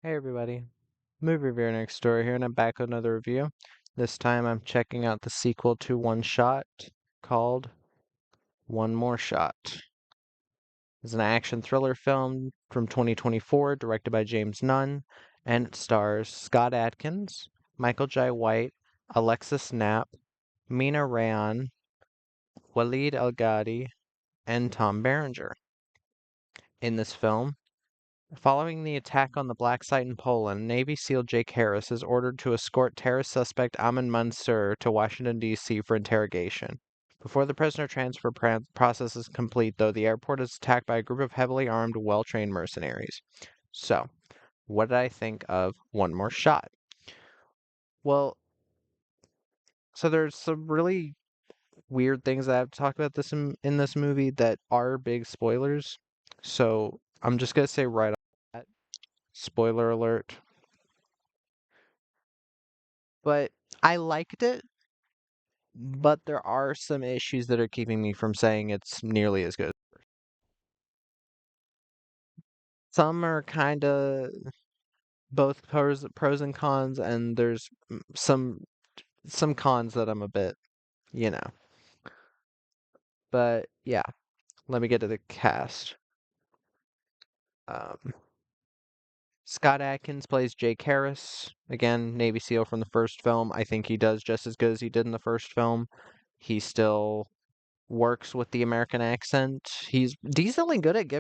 Hey everybody, Movie Reviewer Next Door here, and I'm back with another review. This time I'm checking out the sequel to One Shot called One More Shot. It's an action thriller film from 2024 directed by James Nunn, and it stars Scott Adkins, Michael Jai White, Alexis Knapp, Mina Rayan, Walid El-Ghadi, and Tom Berenger. In this film, following the attack on the black site in Poland, Navy SEAL Jake Harris is ordered to escort terrorist suspect Amin Mansour to Washington, D.C. for interrogation. Before the prisoner transfer process is complete, though, the airport is attacked by a group of heavily armed, well-trained mercenaries. So, what did I think of One More Shot? Well, so there's some really weird things that I have to talk about in this movie that are big spoilers. So, I'm just gonna say right off the bat, spoiler alert. But I liked it, but there are some issues that are keeping me from saying it's nearly as good. Some are kind of both pros and cons, and there's some cons that I'm a bit, you know. But yeah, let me get to the cast. Um, Scott Adkins plays Jake Harris, again, Navy SEAL from the first film. I think he does just as good as he did in the first film. He still works with the American accent. He's decently good at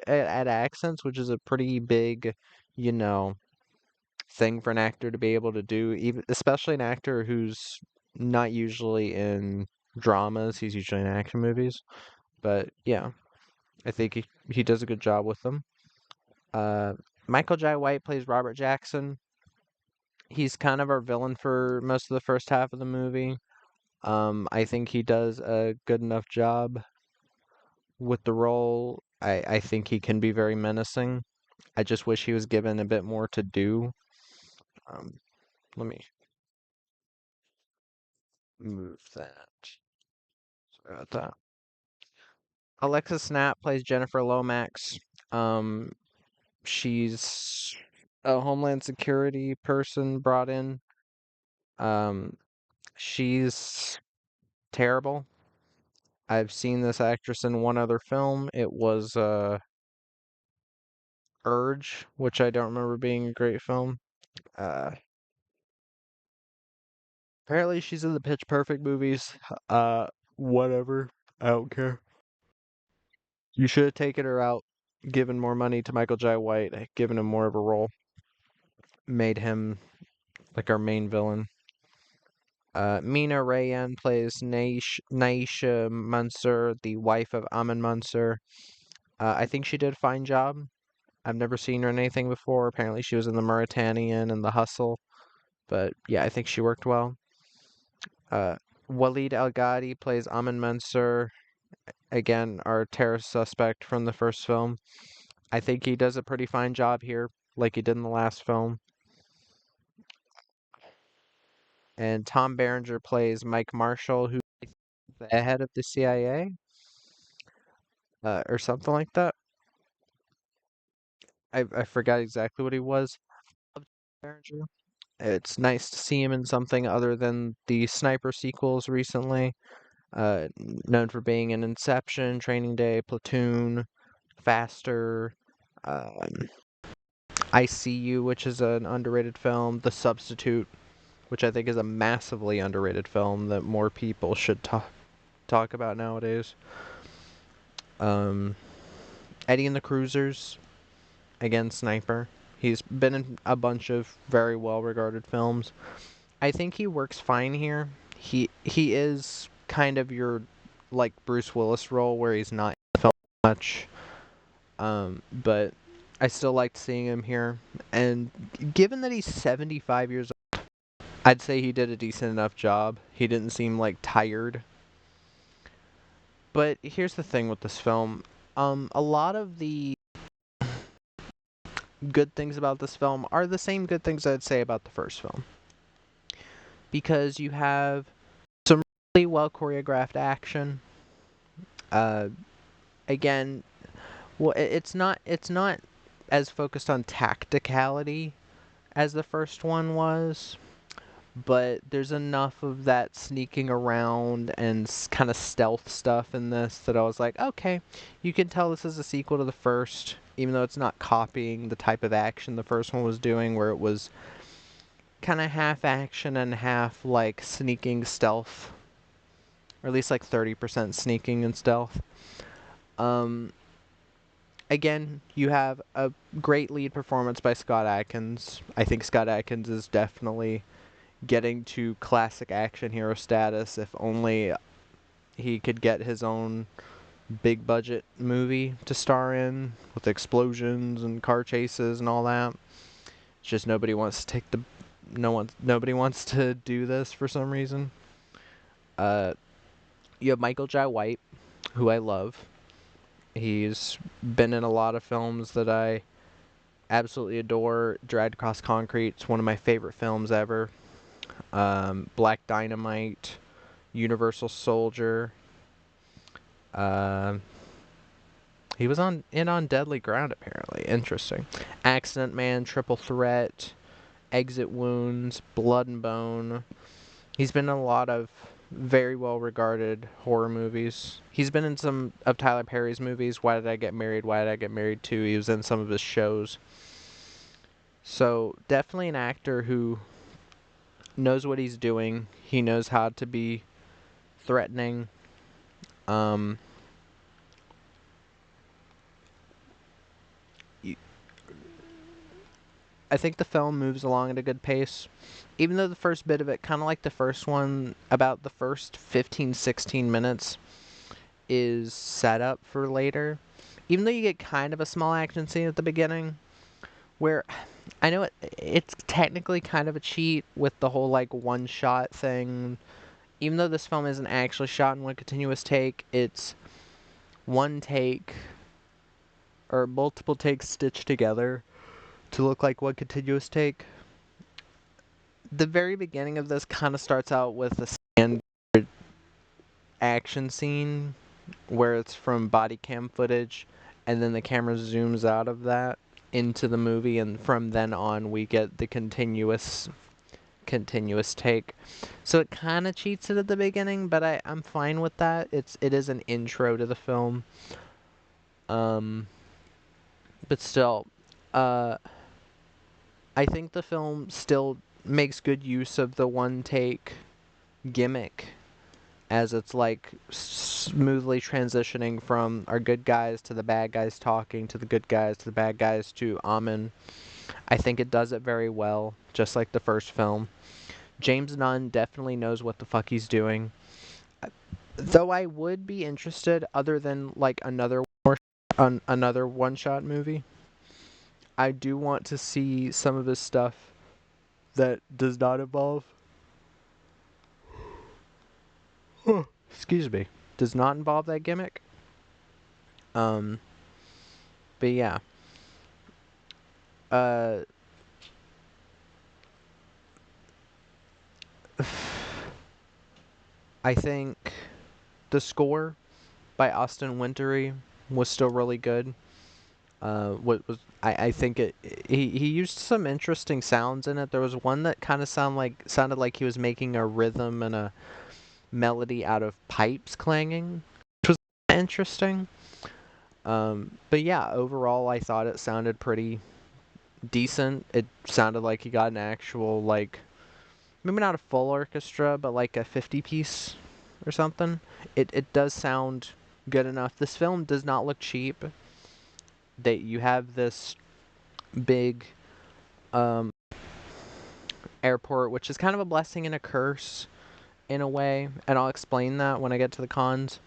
at accents, which is a pretty big, you know, thing for an actor to be able to do, even especially an actor who's not usually in dramas. He's usually in action movies. But yeah, I think he does a good job with them. Uh, Michael Jai White plays Robert Jackson. He's kind of our villain for most of the first half of the movie. I think he does a good enough job with the role. I think he can be very menacing. I just wish he was given a bit more to do. Um, let me move that. Sorry about that. Alexis Knapp plays Jennifer Lomax. Um, she's a Homeland Security person brought in. Um, she's terrible. I've seen this actress in one other film. It was Urge, which I don't remember being a great film. Uh, Apparently she's in the Pitch Perfect movies. Whatever. I don't care. You should have taken her out, given more money to Michael Jai White, given him more of a role, made him like our main villain. Mina Rayan plays Naisha Mansour, the wife of Amin Mansour. I think she did a fine job. I've never seen her in anything before. Apparently she was in The Mauritanian and The Hustle. But yeah, I think she worked well. Uh, Walid El-Ghadi plays Amin Mansour, again, our terrorist suspect from the first film. I think he does a pretty fine job here, like he did in the last film. And Tom Berenger plays Mike Marshall, who's the head of the CIA, or something like that. I forgot exactly what he was. Berenger. It's nice to see him in something other than the Sniper sequels recently. Known for being in Inception, Training Day, Platoon, Faster, um, I See You, which is an underrated film, The Substitute, which I think is a massively underrated film that more people should talk about nowadays. Um, Eddie and the Cruisers, again, Sniper. He's been in a bunch of very well regarded films. I think he works fine here. He is kind of your like Bruce Willis role where he's not in the film much. But I still liked seeing him here. And given that he's 75 years old, I'd say he did a decent enough job. He didn't seem like tired. But here's the thing with this film. A lot of the good things about this film are the same good things I'd say about the first film. Because you have some really well choreographed action. Uh, Again, well, it's not as focused on tacticality as the first one was, but there's enough of that sneaking around and kind of stealth stuff in this that I was like, okay, you can tell this is a sequel to the first, even though it's not copying the type of action the first one was doing, where it was kind of half action and half like sneaking stealth, or at least like 30% sneaking and stealth. Um, Again, you have a great lead performance by Scott Adkins. I think Scott Adkins is definitely getting to classic action hero status. If only he could get his own big budget movie to star in with explosions and car chases and all that. It's just nobody wants to take the nobody wants to do this for some reason. You have Michael Jai White, who I love. He's been in a lot of films that I absolutely adore. Dragged Across Concrete, it's one of my favorite films ever. Black Dynamite, Universal Soldier. Uh, he was on Deadly Ground apparently. Interesting. Accident Man, Triple Threat, Exit Wounds, Blood and Bone. He's been in a lot of very well regarded horror movies. He's been in some of Tyler Perry's movies. Why Did I Get Married? Why Did I Get Married 2? He was in some of his shows. So definitely an actor who knows what he's doing. He knows how to be threatening. Um, I think the film moves along at a good pace. Even though the first bit of it, kind of like the first one, about the first 15, 16 minutes is set up for later. Even though you get kind of a small action scene at the beginning, where I know it's technically kind of a cheat with the whole like one shot thing. Even though this film isn't actually shot in one continuous take, it's one take or multiple takes stitched together to look like one continuous take. The very beginning of this kind of starts out with a standard action scene where it's from body cam footage and then the camera zooms out of that into the movie, and from then on we get the continuous take. So it kind of cheats it at the beginning, but I'm fine with that. It is an intro to the film. But still, uh I think the film still makes good use of the one take gimmick, as it's like smoothly transitioning from our good guys to the bad guys talking to the good guys to the bad guys to Amen. I think it does it very well, just like the first film. James Nunn definitely knows what the fuck he's doing. Though I would be interested, other than like another one-shot movie, I do want to see some of his stuff that does not involve excuse me, does not involve that gimmick. Um, but yeah. Uh, I think the score by Austin Wintory was still really good. What was I think he used some interesting sounds in it. There was one that kind of sounded like he was making a rhythm and a melody out of pipes clanging, which was interesting. But yeah, overall I thought it sounded pretty decent. It sounded like he got an actual like maybe not a full orchestra, but like a 50 piece or something. It does sound good enough. This film does not look cheap. You have this big um, airport, which is kind of a blessing and a curse in a way, and I'll explain that when I get to the cons.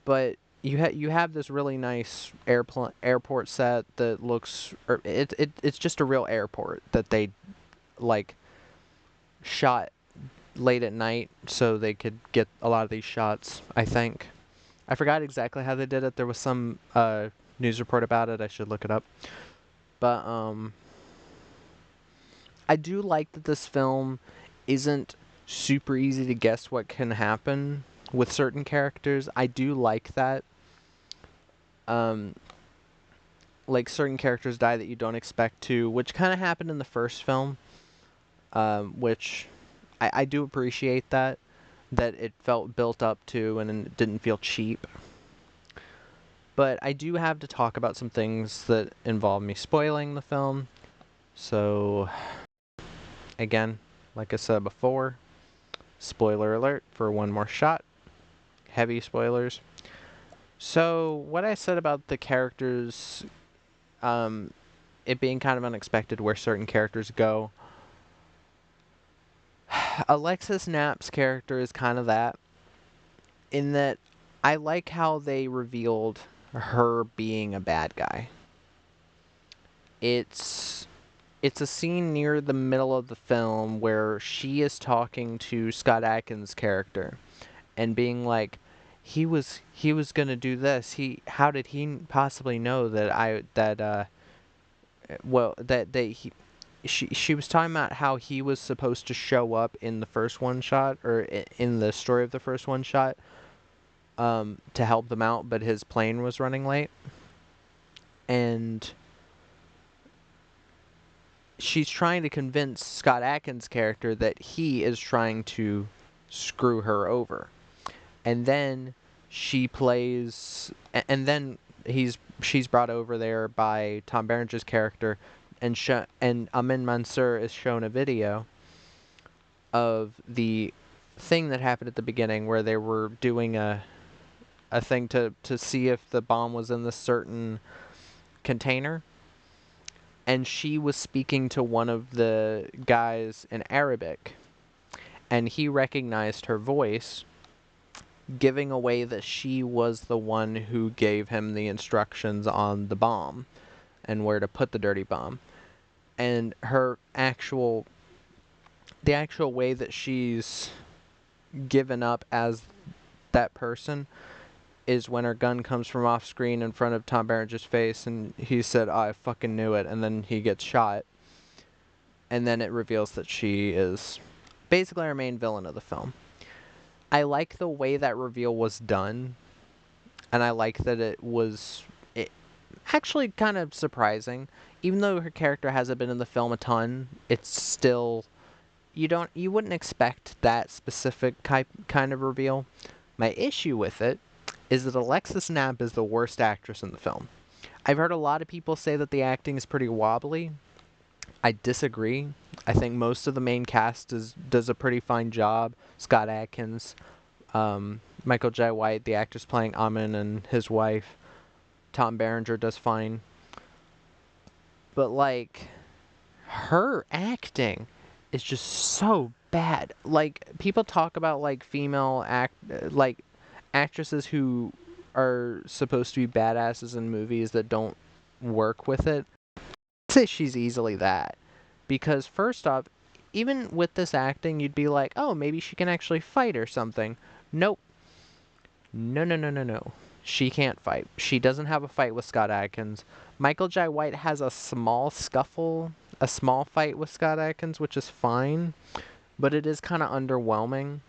But you have this really nice airport set that looks, or it's just a real airport that they like shot late at night so they could get a lot of these shots, I think. I forgot exactly how they did it. There was some news report about it. I should look it up. But I do like that this film isn't super easy to guess what can happen with certain characters. I do like that. Um like certain characters die that you don't expect to, which kind of happened in the first film, which I do appreciate that it felt built up to and it didn't feel cheap. But I do have to talk about some things that involve me spoiling the film. So, again, like I said before, spoiler alert for One More Shot. Heavy spoilers. So, what I said about the characters, it being kind of unexpected where certain characters go. Alexis Knapp's character is kind of that, in that I like how they revealed her being a bad guy. It's a scene near the middle of the film where she is talking to Scott Adkins' character and being like, he was gonna do this. How did he possibly know that she was talking about how he was supposed to show up in the first one shot, or in the story of the first one shot, to help them out, but his plane was running late. And she's trying to convince Scott Adkins' character that he is trying to screw her over. And then and then she's brought over there by Tom Berenger's character, and Amin Mansour is shown a video of the thing that happened at the beginning where they were doing a thing to see if the bomb was in this certain container. And she was speaking to one of the guys in Arabic, and he recognized her voice, giving away that she was the one who gave him the instructions on the bomb and where to put the dirty bomb. And the actual way that she's given up as that person is when her gun comes from off screen in front of Tom Berenger's face, and he said, "Oh, I fucking knew it," and then he gets shot. And then it reveals that she is basically our main villain of the film. I like the way that reveal was done, and I like that it actually kind of surprising. Even though her character hasn't been in the film a ton, it's still you wouldn't expect that specific kind of reveal. My issue with it is that Alexis Knapp is the worst actress in the film. I've heard a lot of people say that the acting is pretty wobbly. I disagree. I think most of the main cast does a pretty fine job. Scott Adkins, Michael Jai White, the actress playing Amin, and his wife, Tom Berenger, does fine. But like, her acting is just so bad. Like, people talk about like actresses who are supposed to be badasses in movies that don't work with it. I'd say she's easily that. Because first off, even with this acting, you'd be like, oh, maybe she can actually fight or something. Nope. No, no, no, no, no. She can't fight. She doesn't have a fight with Scott Adkins. Michael Jai White has a small fight with Scott Adkins, which is fine, but it is kind of underwhelming.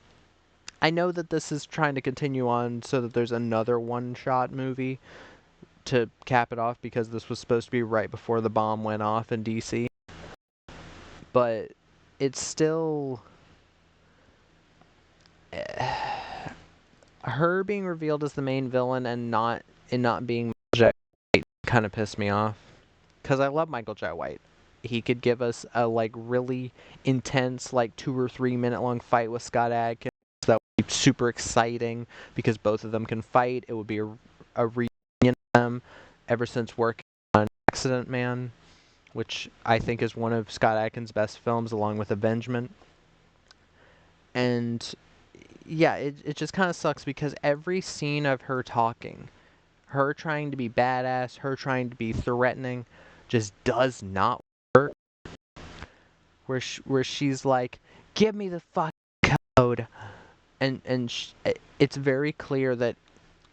I know that this is trying to continue on so that there's another one-shot movie to cap it off, because this was supposed to be right before the bomb went off in DC. But it's still her being revealed as the main villain and not being Michael Jai White kind of pissed me off, because I love Michael Jai White. He could give us a like really intense, like 2 or 3 minute long fight with Scott Adkins that would be super exciting because both of them can fight. It would be a reunion of them ever since working on Accident Man, which I think is one of Scott Adkins' best films, along with Avengement. And yeah, it just kind of sucks because every scene of her talking, her trying to be badass, her trying to be threatening, just does not work. Where she's like, "Give me the fuck code," and it's very clear that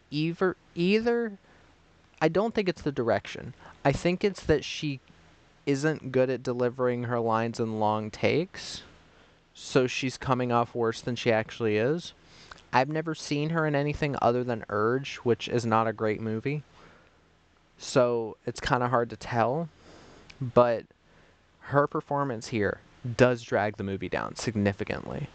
either I don't think it's the direction. I think it's that she isn't good at delivering her lines in long takes, so she's coming off worse than she actually is. I've never seen her in anything other than Urge, which is not a great movie. So it's kind of hard to tell, but her performance here does drag the movie down significantly.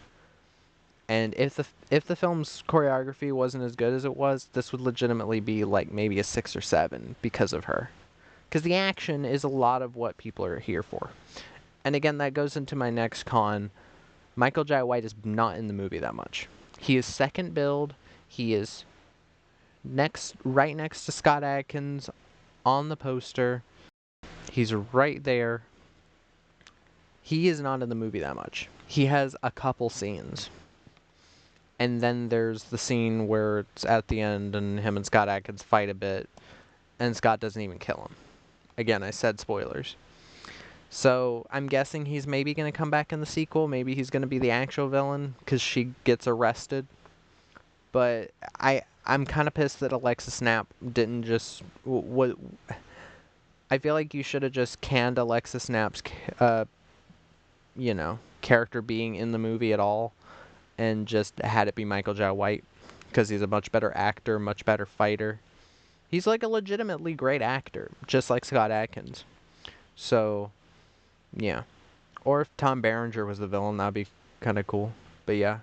And if the film's choreography wasn't as good as it was, this would legitimately be like maybe a 6 or 7 because of her. Because the action is a lot of what people are here for. And again, that goes into my next con. Michael Jai White is not in the movie that much. He is second build. He is right next to Scott Adkins on the poster. He's right there. He is not in the movie that much. He has a couple scenes. And then there's the scene where it's at the end and him and Scott Adkins fight a bit, and Scott doesn't even kill him. Again, I said spoilers. So I'm guessing he's maybe going to come back in the sequel. Maybe he's going to be the actual villain because she gets arrested. But I'm kind of pissed that Alexis Knapp didn't just what. I feel like you should have just canned Alexis Knapp's character being in the movie at all, and just had it be Michael Jai White because he's a much better actor, much better fighter. He's like a legitimately great actor, just like Scott Adkins. So, yeah. Or if Tom Berenger was the villain, that'd be kind of cool. But yeah.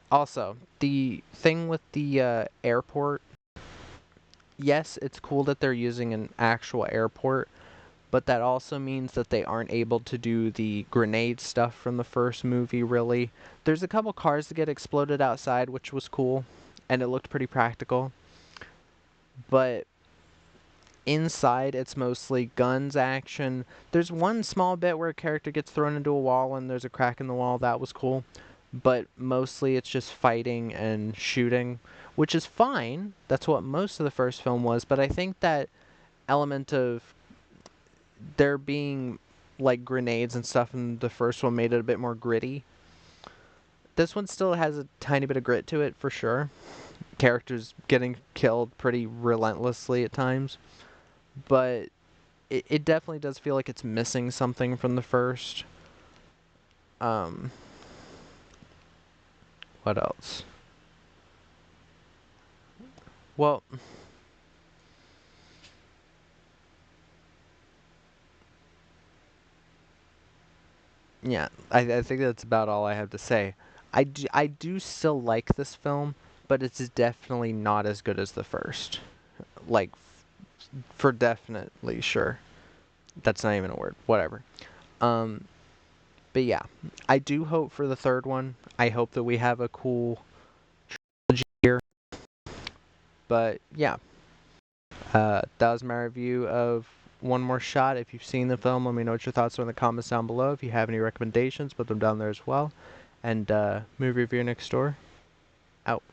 Also, the thing with the airport, yes, it's cool that they're using an actual airport, but that also means that they aren't able to do the grenade stuff from the first movie, really. There's a couple cars that get exploded outside, which was cool, and it looked pretty practical. But inside, it's mostly guns, action. There's one small bit where a character gets thrown into a wall and there's a crack in the wall. That was cool. But mostly it's just fighting and shooting, which is fine. That's what most of the first film was. But I think that element of there being like grenades and stuff in the first one made it a bit more gritty. This one still has a tiny bit of grit to it for sure. Characters getting killed pretty relentlessly at times. But it definitely does feel like it's missing something from the first. Um, what else? Well, yeah, I think that's about all I have to say. I do still like this film, but it's definitely not as good as the first. Like, for definitely sure. That's not even a word. Whatever. Um, but yeah, I do hope for the third one. I hope that we have a cool trilogy here. But yeah, that was my review of One More Shot. If you've seen the film, let me know what your thoughts are in the comments down below. If you have any recommendations, put them down there as well. And Movie Review Next Door, out.